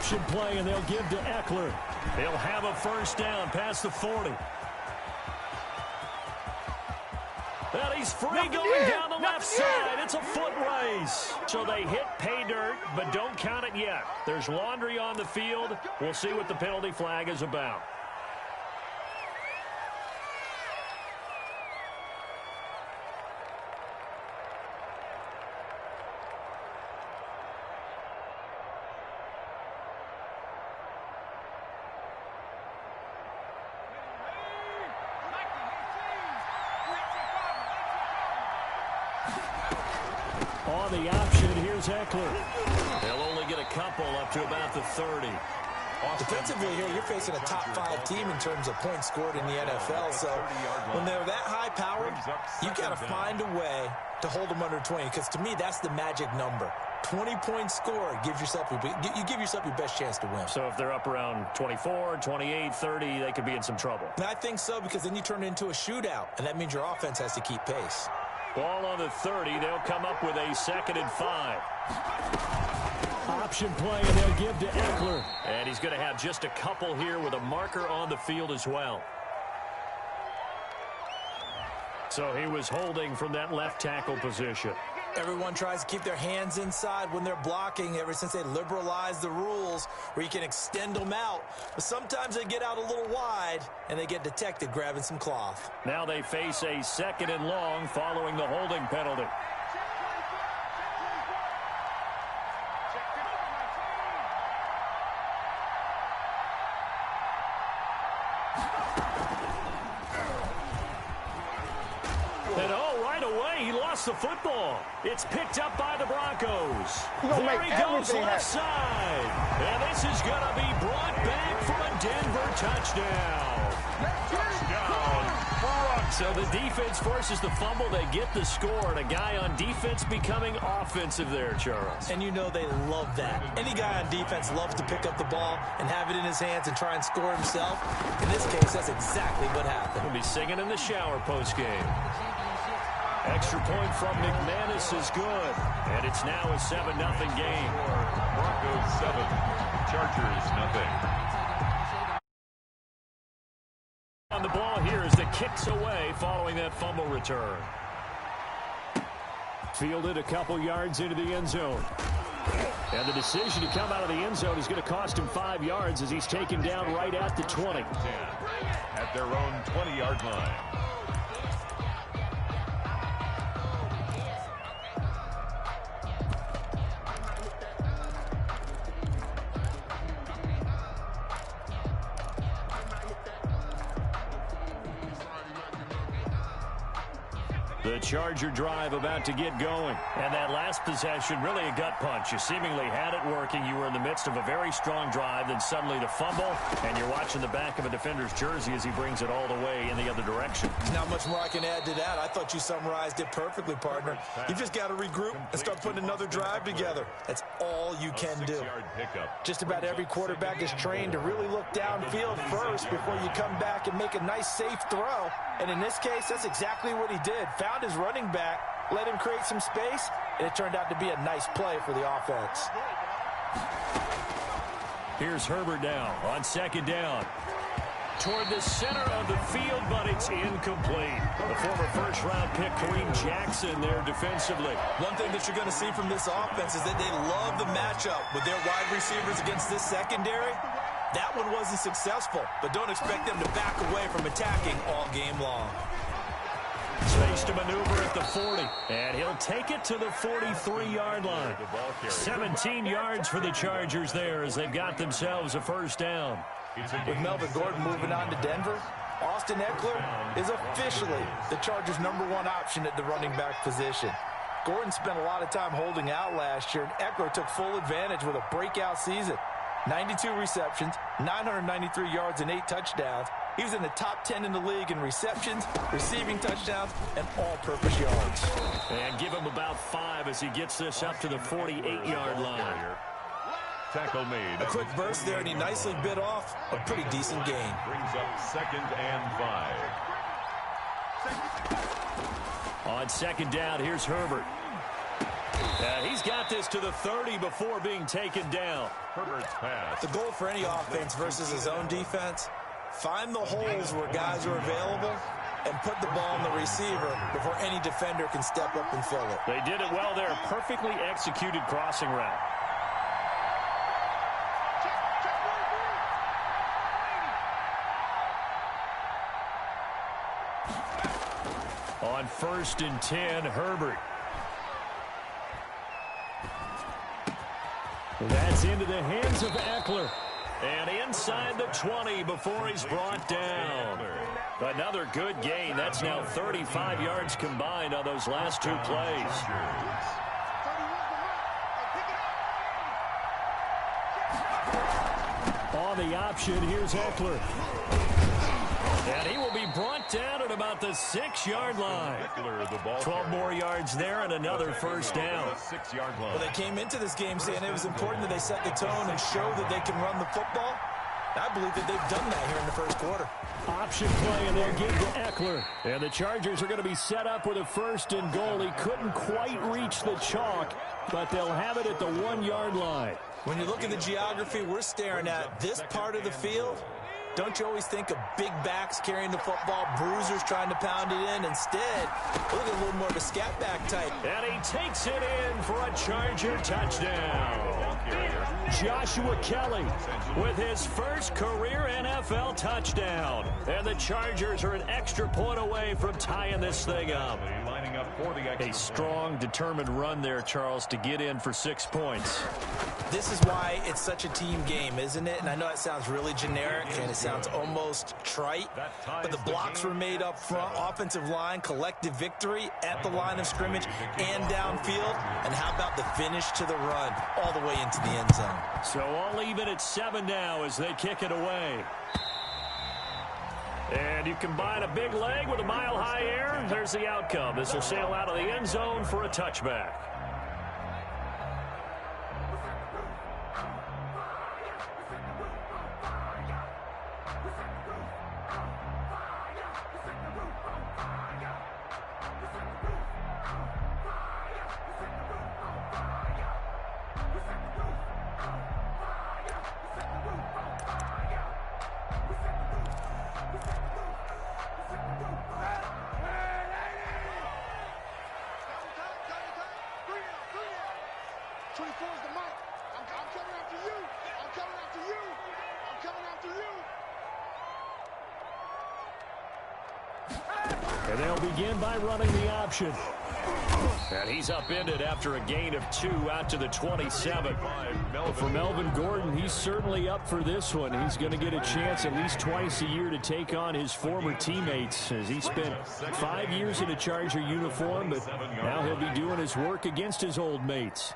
option play, and they'll give to Eckler. He'll have a first down past the 40. And he's free going down the left side. It's a foot race. So they hit pay dirt, but don't count it yet. There's laundry on the field. We'll see what the penalty flag is about. On the option, here's Eckler. They'll only get a couple up to about the 30. Defensively here, you're facing a top-5 team in terms of points scored in the NFL. So when they're that high-powered, you got to find a way to hold them under 20. Because to me, that's the magic number. 20 points scored gives yourself you give yourself your best chance to win. So if they're up around 24, 28, 30, they could be in some trouble. And I think so, because then you turn it into a shootout, and that means your offense has to keep pace. Ball on the 30. They'll come up with a 2nd and 5. Option play, and they'll give to Eckler. And he's going to have just a couple here with a marker on the field as well. So he was holding from that left tackle position. Everyone tries to keep their hands inside when they're blocking ever since they liberalized the rules where you can extend them out. But sometimes they get out a little wide, and they get detected grabbing some cloth. Now they face a 2nd and long following the holding penalty. The football. It's picked up by the Broncos. There he goes left side. And this is going to be brought back for a Denver touchdown. So the defense forces the fumble. They get the score. And a guy on defense becoming offensive there, Charles. And you know they love that. Any guy on defense loves to pick up the ball and have it in his hands and try and score himself. In this case, that's exactly what happened. He'll be singing in the shower postgame. Extra point from McManus is good. And it's now a 7-0 game. Broncos 7, Chargers 0. On the ball here as the kicks away following that fumble return. Fielded a couple yards into the end zone. And the decision to come out of the end zone is going to cost him 5 yards as he's taken down right at the 20. 10 at their own 20-yard line. The Charger drive about to get going. And that last possession, really a gut punch. You seemingly had it working. You were in the midst of a very strong drive. Then suddenly the fumble. And you're watching the back of a defender's jersey as he brings it all the way in the other direction. There's not much more I can add to that. I thought you summarized it perfectly, partner. You just got to regroup and start putting another drive together. That's all you can do. Just about every quarterback is trained to really look downfield first before you come back and make a nice, safe throw. And in this case, that's exactly what he did. Found his running back, let him create some space, and it turned out to be a nice play for the offense. Here's Herbert now on 2nd down. Toward the center of the field, but it's incomplete. The former first-round pick, Kareem Jackson, there defensively. One thing that you're going to see from this offense is that they love the matchup with their wide receivers against this secondary. That one wasn't successful, but don't expect them to back away from attacking all game long. Space to maneuver at the 40, and he'll take it to the 43-yard line. 17 yards for the Chargers there as they've got themselves a first down. With Melvin Gordon moving on to Denver, Austin Eckler is officially the Chargers' #1 option at the running back position. Gordon spent a lot of time holding out last year, and Eckler took full advantage with a breakout season. 92 receptions, 993 yards, and 8 touchdowns. He was in the top 10 in the league in receptions, receiving touchdowns, and all-purpose yards. And give him about 5 as he gets this up to the 48-yard line. Tackle made. A quick burst there, and he nicely bit off a pretty decent gain. Brings up 2nd and 5. On 2nd down, here's Herbert. He's got this to the 30 before being taken down. Herbert's pass. The goal for any offense versus his own defense, find the holes where guys are available and put the ball on the receiver before any defender can step up and fill it. They did it well there. Perfectly executed crossing route. On 1st and 10, Herbert. That's into the hands of Eckler. And inside the 20 before he's brought down. Another good gain. That's now 35 yards combined on those last two plays. On the option, here's Eckler. And he will be brought down at about the 6-yard line. 12 more yards there and another first down. Well, they came into this game saying it was important that they set the tone and show that they can run the football. I believe that they've done that here in the first quarter. Option play, and they'll give to Eckler. And the Chargers are going to be set up with a 1st and goal. He couldn't quite reach the chalk, but they'll have it at the 1-yard line. When you look at the geography we're staring at, this part of the field, don't you always think of big backs carrying the football, bruisers trying to pound it in? Instead, look at a little more of a scat back type. And he takes it in for a Charger touchdown. Joshua Kelly with his first career NFL touchdown. And the Chargers are an extra point away from tying this thing up. A strong, determined run there, Charles, to get in for 6 points. This is why it's such a team game, isn't it? And I know it sounds really generic and it sounds almost trite, but the blocks were made up front, offensive line, collective victory at the line of scrimmage and downfield. And how about the finish to the run all the way into the end zone? So all even at 7 now as they kick it away. And you combine a big leg with a mile-high air, there's the outcome. This will sail out of the end zone for a touchback. And they'll begin by running the option. And he's upended after a gain of 2 out to the 27. For Melvin Gordon, he's certainly up for this one. He's going to get a chance at least twice a year to take on his former teammates, as he spent 5 years in a Charger uniform, but now he'll be doing his work against his old mates.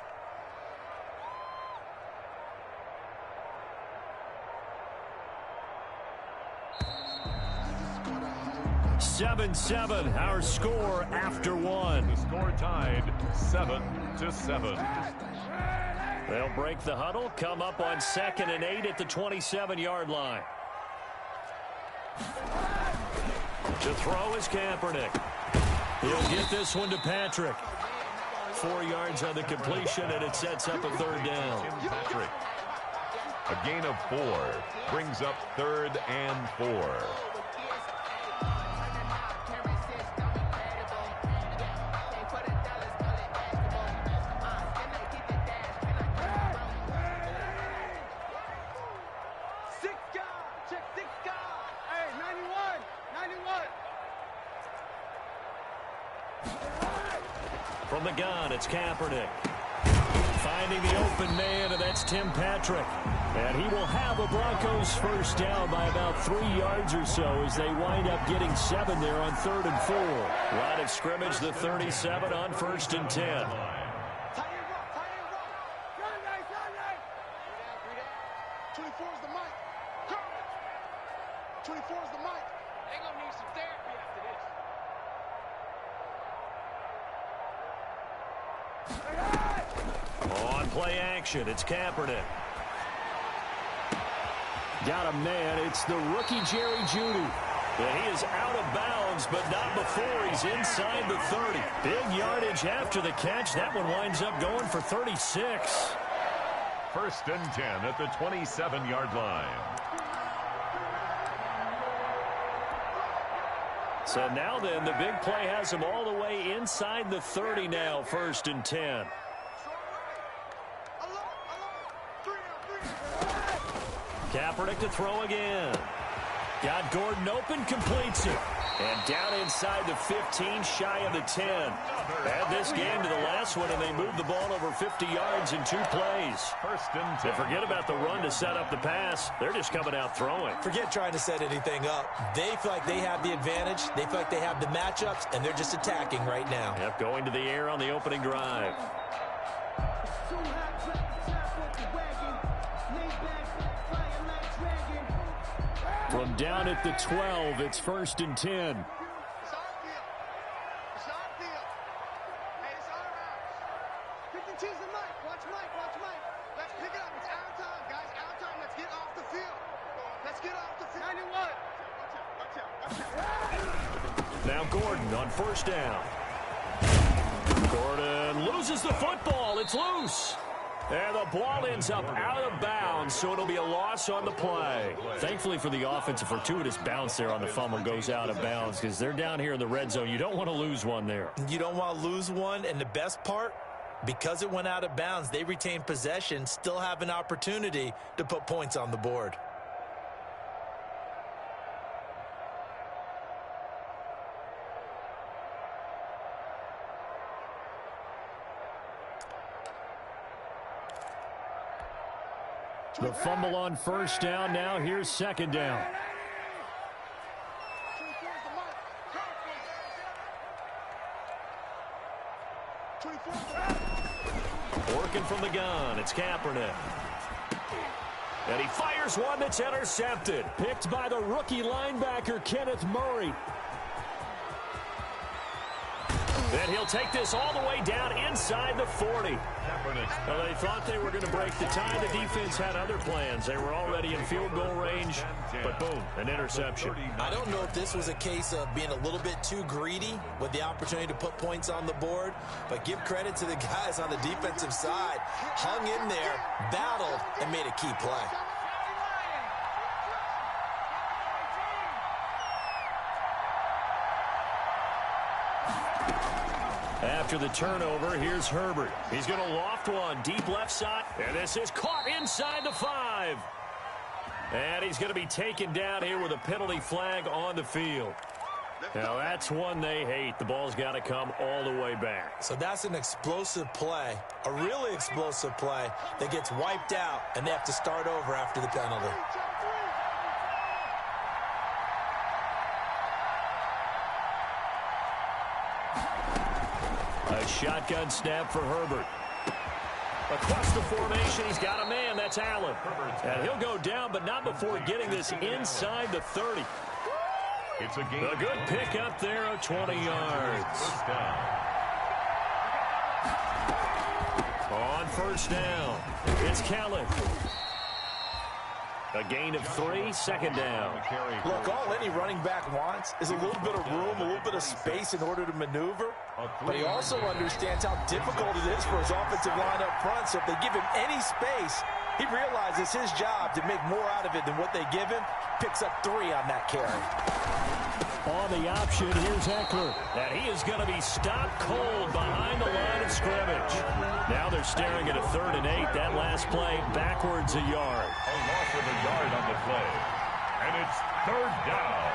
7-7, our score after 1. The score tied 7-7. They'll break the huddle, come up on 2nd and 8 at the 27-yard line. To throw is Kaepernick. He'll get this one to Patrick. 4 yards on the completion, and it sets up a 3rd down. Patrick. A gain of 4 brings up 3rd and 4. From the gun, it's Kaepernick. Finding the open man, and that's Tim Patrick. And he will have a Broncos 1st down by about 3 yards or so as they wind up getting 7 there on 3rd and 4. Line of scrimmage, the 37 on 1st and 10. 24's the mic. 24's the mic. They're going to need some therapy after this. On play action, it's Kaepernick. Got a man, it's the rookie Jerry Jeudy. And he is out of bounds, but not before he's inside the 30. Big yardage after the catch. That one winds up going for 36. First and 10 at the 27-yard line. So now then, the big play has him all the way inside the 30 now, first and 10. Kaepernick to throw again. Got Gordon open, completes it. And down inside the 15, shy of the 10. Add this game to the last one, and they moved the ball over 50 yards in 2 plays. First and 10. And forget about the run to set up the pass. They're just coming out throwing. Forget trying to set anything up. They feel like they have the advantage. They feel like they have the matchups, and they're just attacking right now. Yep, going to the air on the opening drive. From down at the 12, it's first and 10. It's our deal. It's our deal. Hey, it's our house. Pick and choose the mic. Watch Mike. Watch Mike. Let's pick it up. It's our time, guys. Our time. Let's get off the field. Let's get off the field. 91. Watch out. Watch out. Now Gordon on first down. Gordon loses the football. It's loose. And the ball ends up out of bounds, so it'll be a loss on the play. Thankfully for the offense, a fortuitous bounce there on the fumble goes out of bounds because they're down here in the red zone. You don't want to lose one there. You don't want to lose one, and the best part, because it went out of bounds, they retain possession, still have an opportunity to put points on the board. The fumble on first down. Now here's second down. Working from the gun. It's Kaepernick. And he fires one that's intercepted. Picked by the rookie linebacker, Kenneth Murray. And he'll take this all the way down inside the 40. Well, they thought they were going to break the tie. The defense had other plans. They were already in field goal range, but boom, an interception. I don't know if this was a case of being a little bit too greedy with the opportunity to put points on the board, but give credit to the guys on the defensive side. Hung in there, battled, and made a key play. After the turnover, here's Herbert. He's going to loft one deep left side, and this is caught inside the 5. And he's going to be taken down here with a penalty flag on the field. Now, that's one they hate. The ball's got to come all the way back. So that's an explosive play, a really explosive play that gets wiped out, and they have to start over after the penalty. A shotgun snap for Herbert. Across the formation, he's got a man. That's Allen. And he'll go down, but not before getting this inside the 30. It's a game. A good pick up there of 20 yards. On first down, it's Kelly. A gain of 3, second down. Look, all any running back wants is a little bit of room, a little bit of space in order to maneuver. But he also understands how difficult it is for his offensive line up front. So if they give him any space, he realizes his job to make more out of it than what they give him. Picks up 3 on that carry. On the option, here's Eckler. And he is going to be stopped cold behind the line of scrimmage. Now they're staring at a 3rd and 8. That last play backwards a yard. A loss of a yard on the play. And it's 3rd down.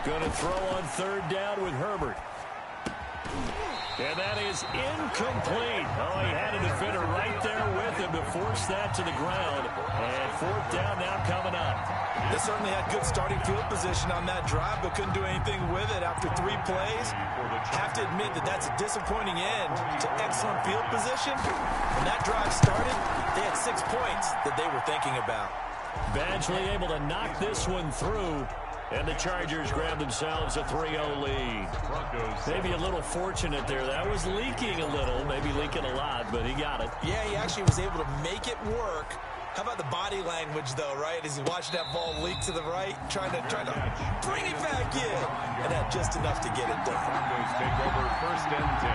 Going to throw on 3rd down with Herbert. And that is incomplete. Oh, he had a defender right there with him to force that to the ground. And 4th down now coming up. They certainly had good starting field position on that drive, but couldn't do anything with it after 3 plays. Have to admit that that's a disappointing end to excellent field position. When that drive started, they had 6 points that they were thinking about. Badgley able to knock this one through. And the Chargers grab themselves a 3-0 lead. Maybe a little fortunate there. That was leaking a little, maybe leaking a lot, but he got it. Yeah, he actually was able to make it work. How about the body language, though, right? As he watched that ball leak to the right, trying to bring it back in. And had just enough to get it done. Broncos take over 1st and 10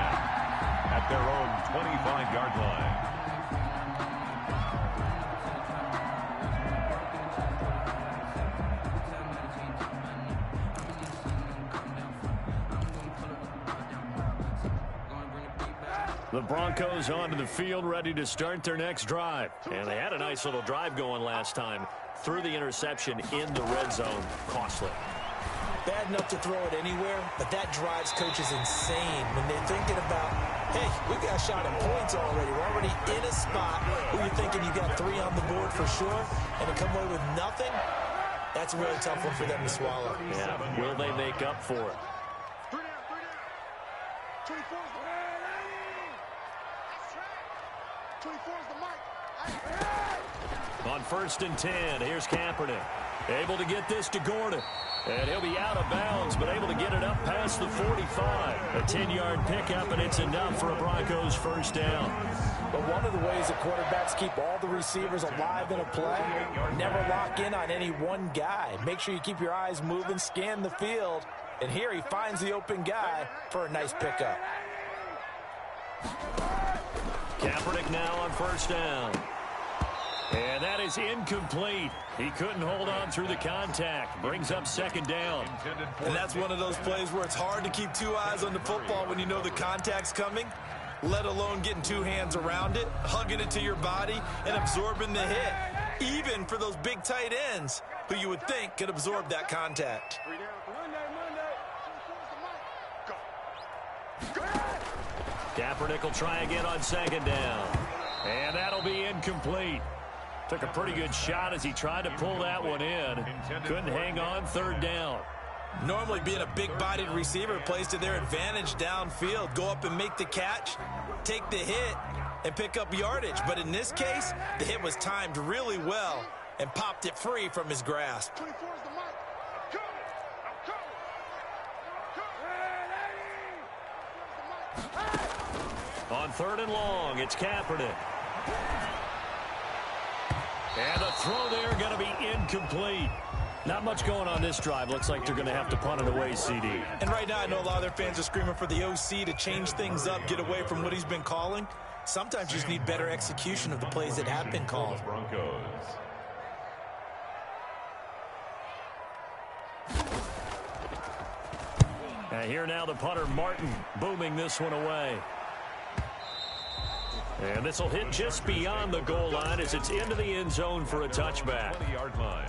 at their own 25-yard line. The Broncos onto the field, ready to start their next drive. And they had a nice little drive going last time. Threw the interception in the red zone. Costly. Bad enough to throw it anywhere, but that drives coaches insane when they're thinking about, hey, we've got a shot at points already. We're already in a spot where you're thinking you got 3 on the board for sure, and to come away with nothing, that's a really tough one for them to swallow. Yeah, will they make up for it? 3 down, 3 down. 24's the mark. That's track. 24's the mark. On 1st and 10, here's Kaepernick. Able to get this to Gordon. And he'll be out of bounds, but able to get it up past the 45. A 10-yard pickup, and it's enough for a Broncos 1st down. But one of the ways that quarterbacks keep all the receivers alive in a play, never lock in on any one guy. Make sure you keep your eyes moving, scan the field. And here he finds the open guy for a nice pickup. Kaepernick now on 1st down. And that is incomplete. He couldn't hold on through the contact. Brings up 2nd down. And that's one of those plays where it's hard to keep 2 eyes on the football when you know the contact's coming, let alone getting 2 hands around it, hugging it to your body, and absorbing the hit. Even for those big tight ends who you would think could absorb that contact. 3 down. Monday. 24's the mark. Go. Kaepernick will try again on 2nd down. And that'll be incomplete. Took a pretty good shot as he tried to pull that one in. Couldn't hang on. 3rd down. Normally being a big-bodied receiver plays to their advantage downfield. Go up and make the catch, take the hit, and pick up yardage. But in this case, the hit was timed really well and popped it free from his grasp. 24's the mark. Go. Go. On 3rd and long, it's Kaepernick. And the throw there going to be incomplete. Not much going on this drive. Looks like they're going to have to punt it away, CD. And right now, I know a lot of their fans are screaming for the OC to change things up, get away from what he's been calling. Sometimes you just need better execution of the plays that have been called. Broncos. And here now the punter, Martin, booming this one away. And this will hit just beyond the goal line as it's into the end zone for a touchback. 20-yard line.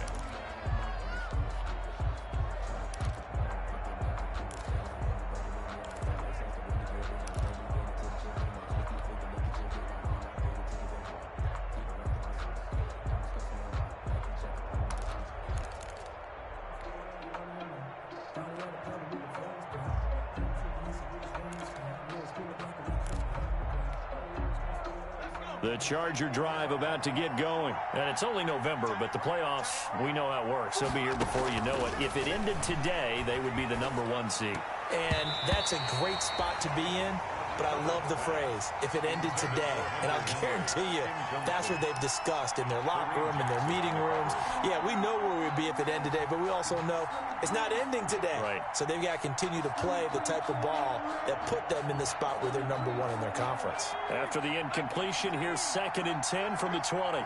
The Charger drive about to get going. And it's only November, but the playoffs, we know how it works. They'll be here before you know it. If it ended today, they would be the #1 seed. And that's a great spot to be in, but I love the phrase, if it ended today. And I'll guarantee you, that's what they've discussed in their locker room, in their meeting rooms. Yeah, we know where we'd be if it ended today, but we also know it's not ending today. Right. So they've got to continue to play the type of ball that put them in the spot where they're #1 in their conference. After the incompletion, here's 2nd and 10 from the 20.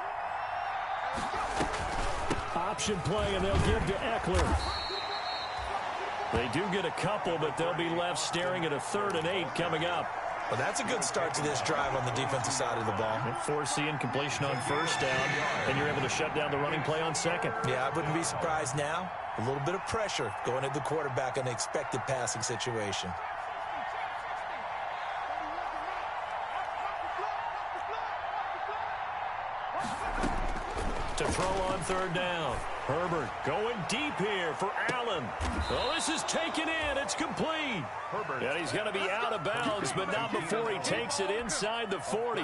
Option play, and they'll give to Eckler. They do get a couple, but they'll be left staring at a 3rd and 8 coming up. Well, that's a good start to this drive on the defensive side of the ball. Force the incompletion on 1st down, and you're able to shut down the running play on 2nd. Yeah, I wouldn't be surprised now. A little bit of pressure going at the quarterback on the expected passing situation. To throw on 3rd down. Herbert going deep here for Allen. Oh, this is taken in. It's complete. Herbert. And he's going to be out of bounds, but not before he takes it inside the 40.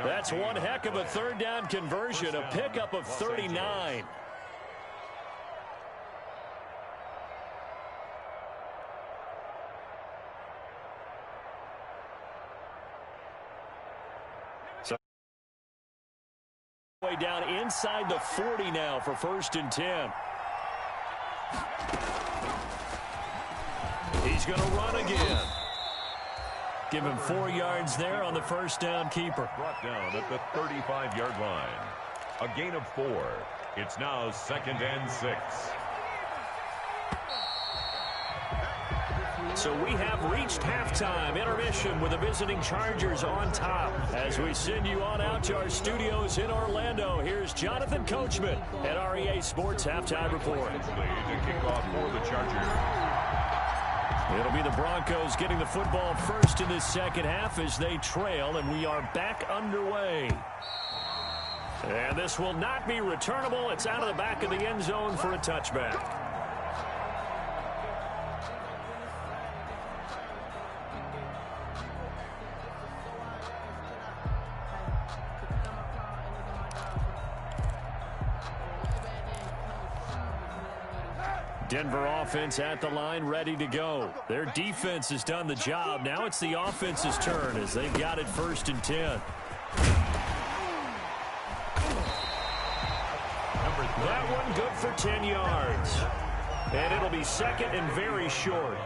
That's one heck of a 3rd down conversion, a pickup of 39. way down inside the 40 now for 1st and 10. He's going to run again. Give him 4 yards there on the first down keeper. Brought down at the 35-yard line. A gain of 4. It's now 2nd and 6. So we have reached halftime intermission with the visiting Chargers on top. As we send you on out to our studios in Orlando, here's Jonathan Coachman at REA Sports Halftime Report. To kick off for the Chargers. It'll be the Broncos getting the football first in this second half as they trail, and we are back underway. And this will not be returnable. It's out of the back of the end zone for a touchback. Denver offense at the line, ready to go. Their defense has done the job. Now it's the offense's turn as they've got it 1st and 10. That one good for 10 yards. And it'll be 2nd and very short.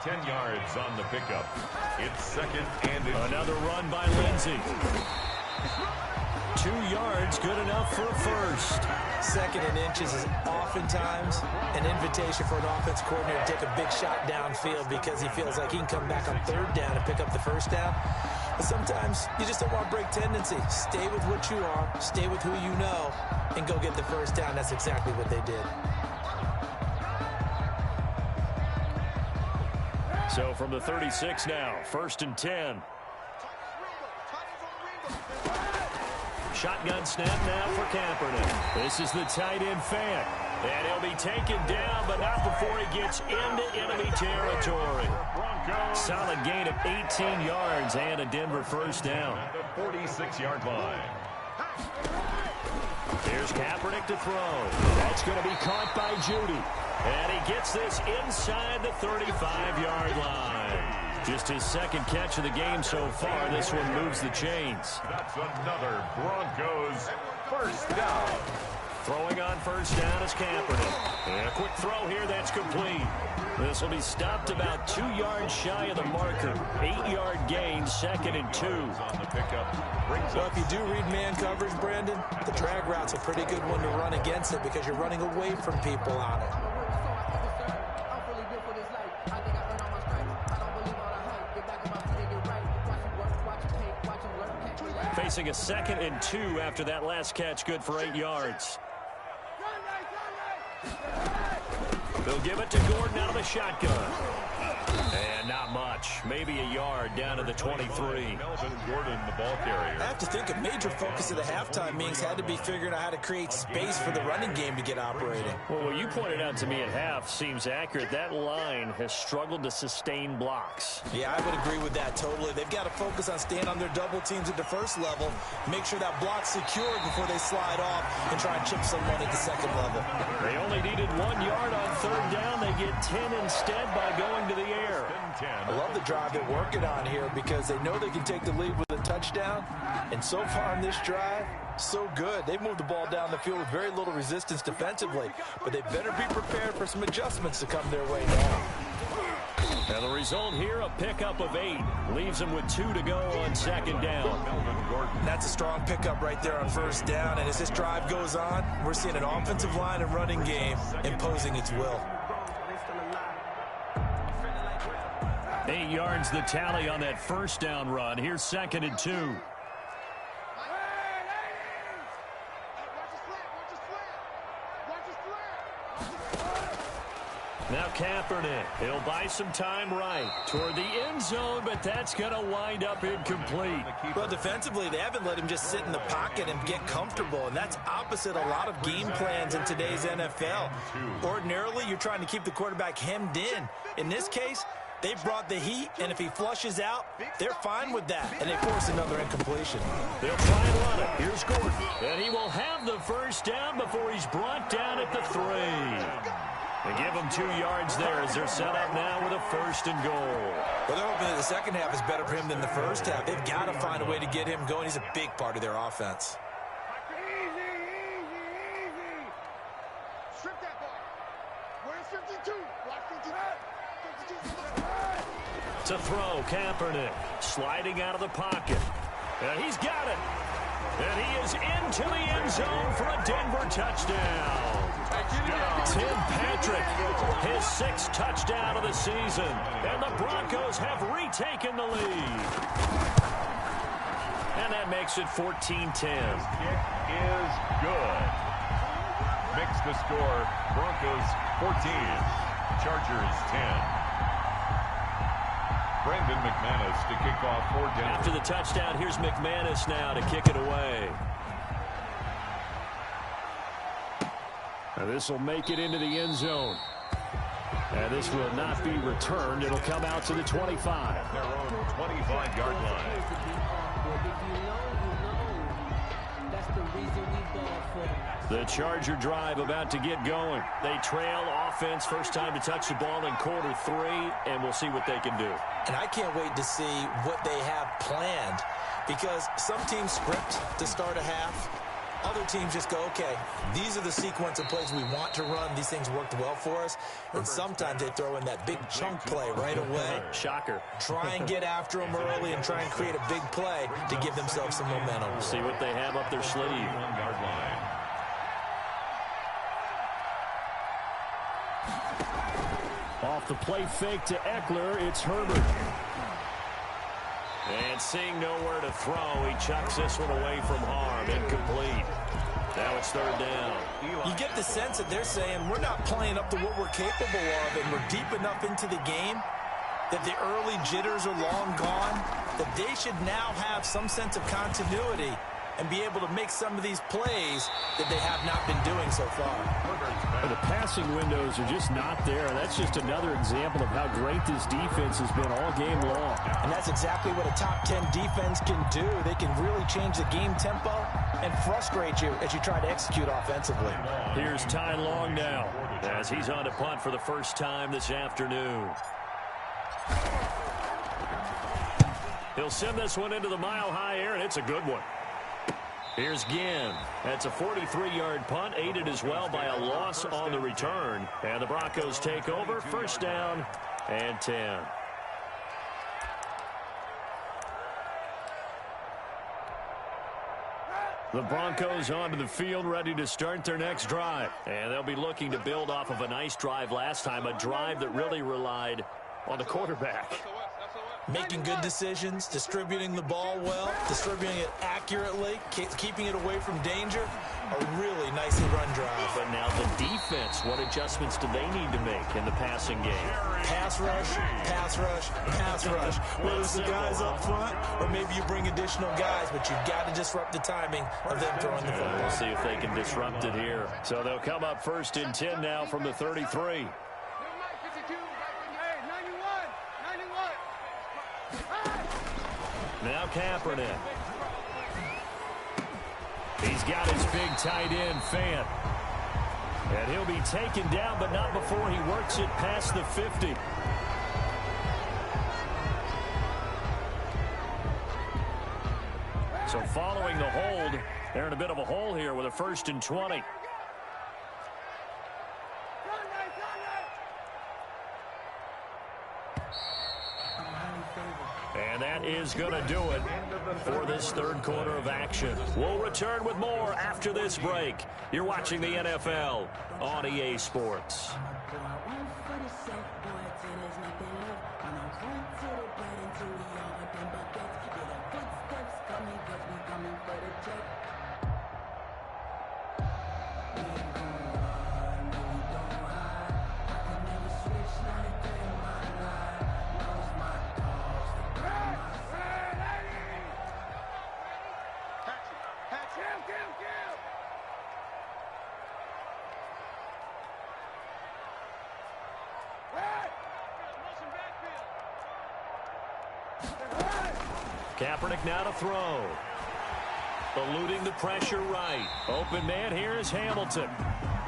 10 yards on the pickup. It's 2nd and another run by Lindsey. 2 yards, good enough for a first. 2nd and inches is oftentimes an invitation for an offense coordinator to take a big shot downfield because he feels like he can come back on 3rd down and pick up the 1st down. But sometimes you just don't want to break tendency. Stay with what you are, stay with who you know, and go get the 1st down. That's exactly what they did. So from the 36 now, 1st and 10. Shotgun snap now for Kaepernick. This is the tight end fan. And he'll be taken down, but not before he gets into enemy territory. Solid gain of 18 yards and a Denver 1st down. At the 46-yard line. Here's Kaepernick to throw. That's going to be caught by Judy. And he gets this inside the 35-yard line. Just his 2nd catch of the game so far. This one moves the chains. That's another Broncos 1st down. Throwing on 1st down is Kaepernick. And a quick throw here that's complete. This will be stopped about 2 yards shy of the marker. 8-yard gain, 2nd and 2. On the pickup. Well, if you do read man coverage, Brandon, the drag route's a pretty good one to run against it because you're running away from people on it. Facing a 2nd and 2 after that last catch, good for 8 yards. They'll give it to Gordon out of the shotgun. And not much. Maybe a yard down to the 23. Melvin Gordon, the ball carrier. I have to think a major focus of the halftime meetings had to be figuring out how to create space for the running game to get operating. Well, what you pointed out to me at half seems accurate. That line has struggled to sustain blocks. Yeah, I would agree with that totally. They've got to focus on staying on their double teams at the 1st level, make sure that block's secured before they slide off and try and chip someone at the 2nd level. They only needed 1 yard on 3rd down. They get 10 instead by going to the air. I love the drive they're working on here because they know they can take the lead with a touchdown. And so far in this drive, so good. They've moved the ball down the field with very little resistance defensively. But they better be prepared for some adjustments to come their way now. And the result here, a pickup of 8. Leaves them with 2 to go on 2nd down. That's a strong pickup right there on 1st down. And as this drive goes on, we're seeing an offensive line and running game imposing its will. 8 yards the tally on that 1st down run. Here's 2nd and 2. Now Kaepernick, he'll buy some time right toward the end zone, but that's going to wind up incomplete. Well, defensively, they haven't let him just sit in the pocket and get comfortable, and that's opposite a lot of game plans in today's NFL. Ordinarily, you're trying to keep the quarterback hemmed in. In this case, they brought the heat, and if he flushes out, they're fine with that, and they force another incompletion. They'll try and run it. Here's Gordon, and he will have the 1st down before he's brought down at the 3. They give him 2 yards there as they're set up now with a 1st and goal. Well, they're hoping that the 2nd half is better for him than the 1st half. They've got to find a way to get him going. He's a big part of their offense. Strip that ball. Where's 52? Watch 52. 52's the mic. To throw, Kaepernick sliding out of the pocket. And he's got it. And he is into the end zone for a Denver touchdown. Tim Patrick, his 6th touchdown of the season. And the Broncos have retaken the lead. And that makes it 14-10. Kick is good. Makes the score Broncos 14, Chargers 10. Brandon McManus to kick off for Denver. After the touchdown, here's McManus now to kick it away. This will make it into the end zone. And this will not be returned. It'll come out to the 25. Their own 25-yard line. The Charger drive about to get going. They trail offense, first time to touch the ball in quarter 3, and we'll see what they can do. And I can't wait to see what they have planned, because some teams script to start a half. Other teams just go, okay, these are the sequence of plays we want to run. These things worked well for us. And sometimes they throw in that big chunk play right away. Shocker. Try and get after them early and try and create a big play to give themselves some momentum. See what they have up their sleeve. 1-yard line. Off the play fake to Eckler, it's Herbert. And seeing nowhere to throw, he chucks this one away from harm. Incomplete. Now it's 3rd down. You get the sense that they're saying we're not playing up to what we're capable of, and we're deep enough into the game that the early jitters are long gone, that they should now have some sense of continuity and be able to make some of these plays that they have not been doing so far. The passing windows are just not there. That's just another example of how great this defense has been all game long. And that's exactly what a top 10 defense can do. They can really change the game tempo and frustrate you as you try to execute offensively. Here's Ty Long now as he's on to punt for the first time this afternoon. He'll send this one into the mile-high air, and it's a good one. Here's Ginn. That's a 43-yard punt, aided as well by a loss on the return. And the Broncos take over, 1st down and 10. The Broncos onto the field, ready to start their next drive. And they'll be looking to build off of a nice drive last time, a drive that really relied on the quarterback. Making good decisions, distributing the ball well, distributing it accurately, keeping it away from danger. A really nicely run drive. But now the defense, what adjustments do they need to make in the passing game? Pass rush, pass rush, pass rush. Whether it's the guys up front or maybe you bring additional guys, but you've got to disrupt the timing of them throwing the football. We'll see if they can disrupt it here. So they'll come up 1st and 10 now from the 33. Now Kaepernick. He's got his big tight end, Fant. And he'll be taken down, but not before he works it past the 50. So following the hold, they're in a bit of a hole here with a 1st and 20. And that is going to do it for this 3rd quarter of action. We'll return with more after this break. You're watching the NFL on EA Sports. Kaepernick now to throw. Eluding the pressure right. Open man here is Hamilton.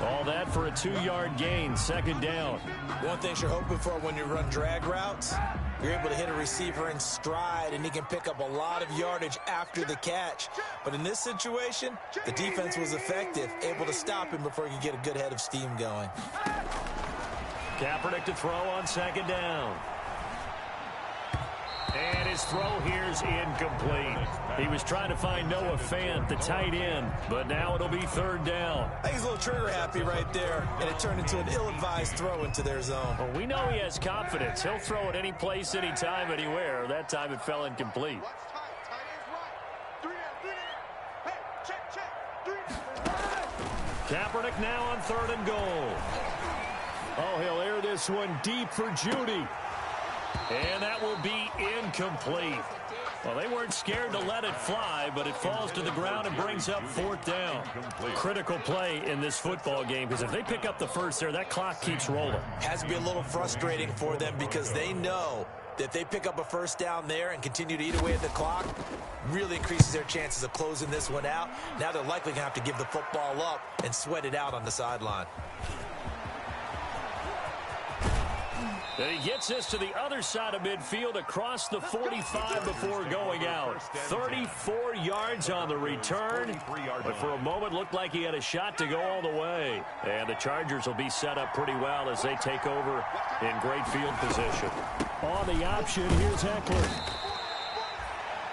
All that for a 2-yard gain, 2nd down. One thing you're hoping for when you run drag routes You're able to hit a receiver in stride, and he can pick up a lot of yardage after the catch. But in this situation, the defense was effective, able to stop him before he could get a good head of steam going. Kaepernick to throw on second down. And his throw here's incomplete. He was trying to find Noah Fant, the tight end, but now it'll be third down. I think he's a little trigger happy right there, and it turned into an ill-advised throw into their zone. Well, we know he has confidence. He'll throw it any place, anytime, anywhere. That time it fell incomplete. Kaepernick now on third and goal. Oh, he'll air this one deep for Judy. And that will be incomplete. Well, they weren't scared to let it fly, but it falls to the ground and brings up fourth down. Critical play in this football game, because if they pick up the first there, that clock keeps rolling. Has to be a little frustrating for them because they know that if they pick up a first down there and continue to eat away at the clock, really increases their chances of closing this one out. Now they're likely going to have to give the football up and sweat it out on the sideline. And he gets this to the other side of midfield across the 45 before going out. 34 yards on the return. But for a moment, looked like he had a shot to go all the way. And the Chargers will be set up pretty well as they take over in great field position. On the option, here's Eckler.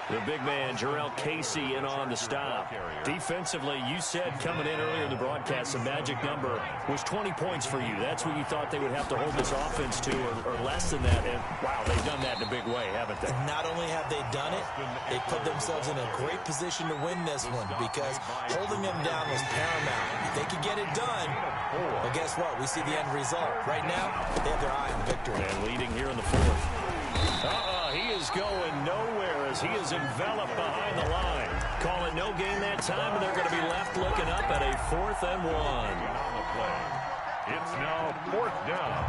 The big man, Jarrell Casey, in on the stop. Defensively, you said coming in earlier in the broadcast, the magic number was 20 points for you. That's what you thought they would have to hold this offense to, or less than that. And, wow, they've done that in a big way, haven't they? Not only have they done it, they put themselves in a great position to win this one because holding them down was paramount. If they could get it done, well, guess what? We see the end result. Right now, they have their eye on victory. And leading here in the fourth. He is going nowhere as he is enveloped behind the line. Call it no gain that time, and they're going to be left looking up at a 4th and 1. It's now 4th down.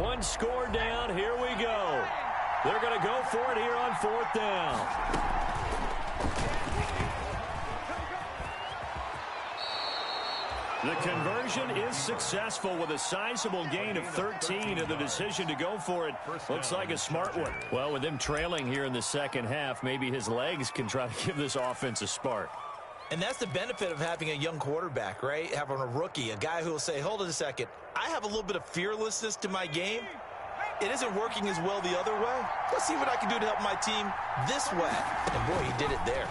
One score down. Here we go. They're going to go for it here on 4th down. The conversion is successful with a sizable gain of 13, and the decision to go for it looks like a smart one. Well, with them trailing here in the second half, maybe his legs can try to give this offense a spark. And that's the benefit of having a young quarterback, right? Having a rookie, a guy who will say, hold it a second, I have a little bit of fearlessness to my game. It isn't working as well the other way. Let's see what I can do to help my team this way. And boy, he did it there.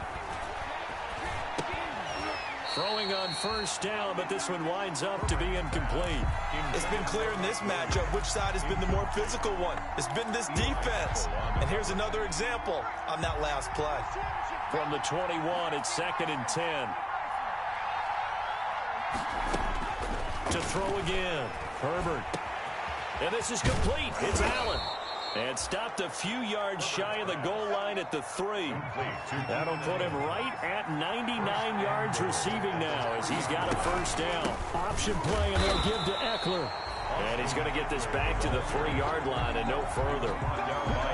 Throwing on first down, but this one winds up to be incomplete. It's been clear in this matchup which side has been the more physical one. It's been this defense. And here's another example on that last play. From the 21, it's 2nd and 10. To throw again, Herbert. And this is complete. It's Allen. And stopped a few yards shy of the goal line at the 3. That'll put him right at 99 yards receiving now as he's got a first down. Option play, and they'll give to Eckler. And he's going to get this back to the 3-yard line and no further.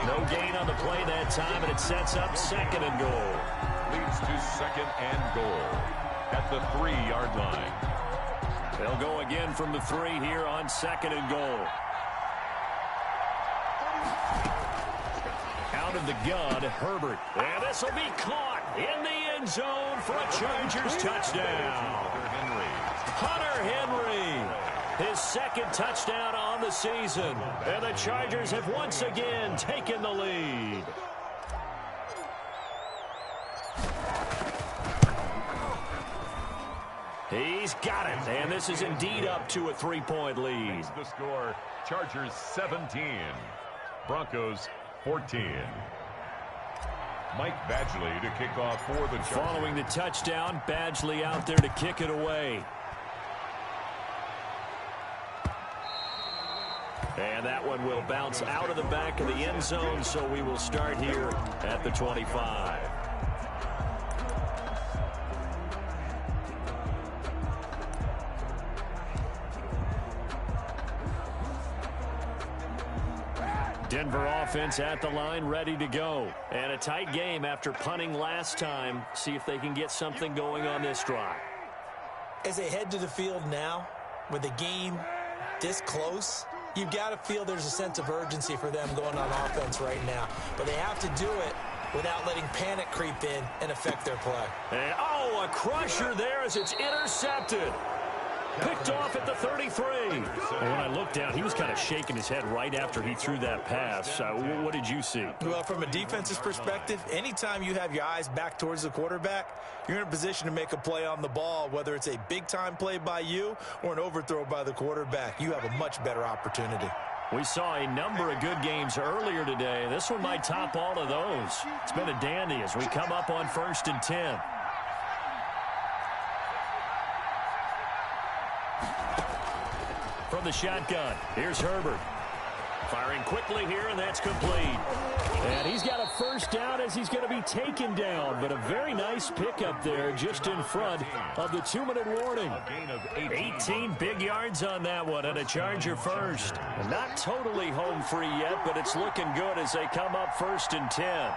No gain on the play that time, and it sets up 2nd and goal. Leads to 2nd and goal at the 3-yard line. They'll go again from the 3 here on 2nd and goal. Out of the gun, Herbert. And this will be caught in the end zone for a Chargers touchdown. Hunter Henry, his 2nd touchdown on the season. And the Chargers have once again taken the lead. He's got it, and this is indeed up to a 3-point lead. The score, Chargers 17, Broncos 14. Mike Badgley to kick off for the Chargers. Following the touchdown, Badgley out there to kick it away. And that one will bounce out of the back of the end zone, so we will start here at the 25. Denver offense at the line, ready to go. And a tight game after punting last time. See if they can get something going on this drive. As they head to the field now, with the game this close, you've got to feel there's a sense of urgency for them going on offense right now. But they have to do it without letting panic creep in and affect their play. And, oh, a crusher there as it's intercepted. Picked off at the 33. And when I looked down, he was kind of shaking his head right after he threw that pass. What did you see? Well, from a defense's perspective, anytime you have your eyes back towards the quarterback, you're in a position to make a play on the ball, whether it's a big-time play by you or an overthrow by the quarterback. You have a much better opportunity. We saw a number of good games earlier today. This one might top all of those. It's been a dandy as we come up on 1st and 10. From the shotgun, here's Herbert. Firing quickly here, and that's complete. And he's got a first down as he's going to be taken down. But a very nice pickup there just in front of the 2-minute warning. 18 big yards on that one, and a Charger first. And not totally home free yet, but it's looking good as they come up 1st and 10.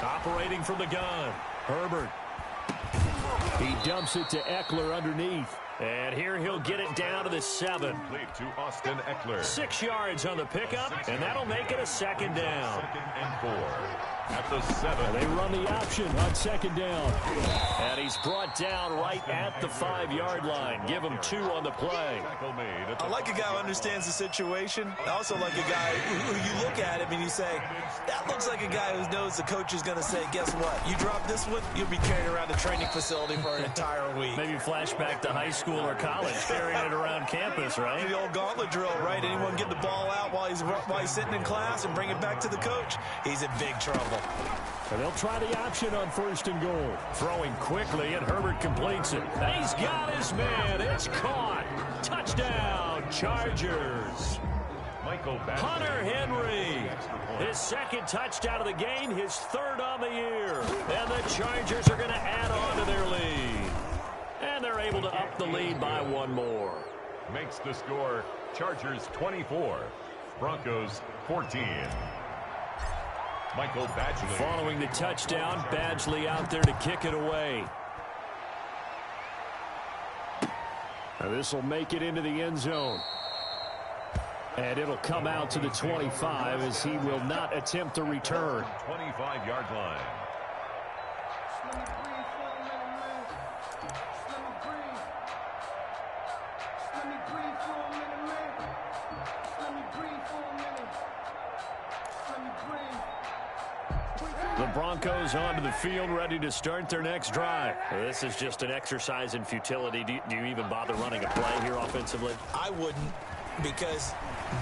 Operating from the gun, Herbert. He dumps it to Eckler underneath. And here he'll get it down to the 7. Complete to Austin Eckler. 6 yards on the pickup, and that'll make it a 2nd down. 2nd and 4. At the 7. They run the option on 2nd down. And he's brought down right at the 5-yard line. Give him 2 on the play. I like a guy who understands the situation. I also like a guy who you look at him and you say, that looks like a guy who knows the coach is going to say, guess what? You drop this one, you'll be carrying around the training facility for an entire week. Maybe flashback to high school or college, carrying it around campus, right? The old gauntlet drill, right? Anyone get the ball out while he's sitting in class and bring it back to the coach? He's in big trouble. And they'll try the option on 1st and goal. Throwing quickly, and Herbert completes it. He's got his man. It's caught. Touchdown, Chargers. Hunter Henry, his 2nd touchdown of the game, his 3rd on the year. And the Chargers are going to add on to their lead. And they're able to up the lead by 1 more. Makes the score Chargers 24, Broncos 14. Michael Badgley. Following the touchdown, Badgley out there to kick it away. This will make it into the end zone. And it'll come out to the 25 as he will not attempt to return. 25-yard line. The Broncos onto the field, ready to start their next drive. This is just an exercise in futility. Do you even bother running a play here offensively? I wouldn't, because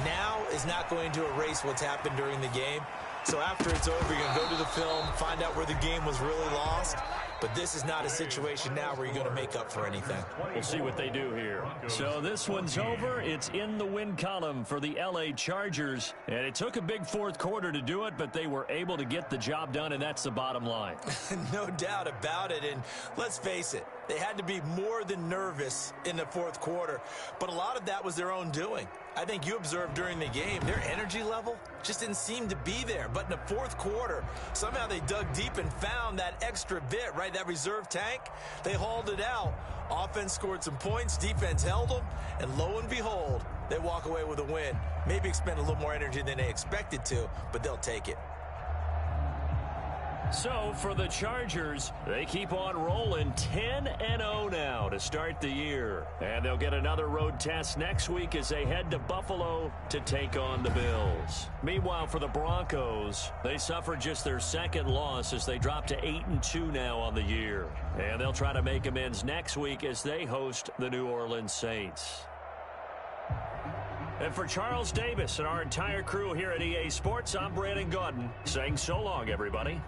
now is not going to erase what's happened during the game. So after it's over, you're going to go to the film, find out where the game was really lost. But this is not a situation now where you're going to make up for anything. We'll see what they do here. So this one's over. It's in the win column for the L.A. Chargers. And it took a big 4th quarter to do it, but they were able to get the job done, and that's the bottom line. No doubt about it. And let's face it, they had to be more than nervous in the 4th quarter. But a lot of that was their own doing. I think you observed during the game, their energy level just didn't seem to be there. But in the 4th quarter, somehow they dug deep and found that extra bit, right? That reserve tank. They hauled it out. Offense scored some points. Defense held them. And lo and behold, they walk away with a win. Maybe expend a little more energy than they expected to, but they'll take it. So for the Chargers, they keep on rolling 10-0 now to start the year. And they'll get another road test next week as they head to Buffalo to take on the Bills. Meanwhile, for the Broncos, they suffered just their 2nd loss as they drop to 8-2 now on the year. And they'll try to make amends next week as they host the New Orleans Saints. And for Charles Davis and our entire crew here at EA Sports, I'm Brandon Gaudin saying so long, everybody.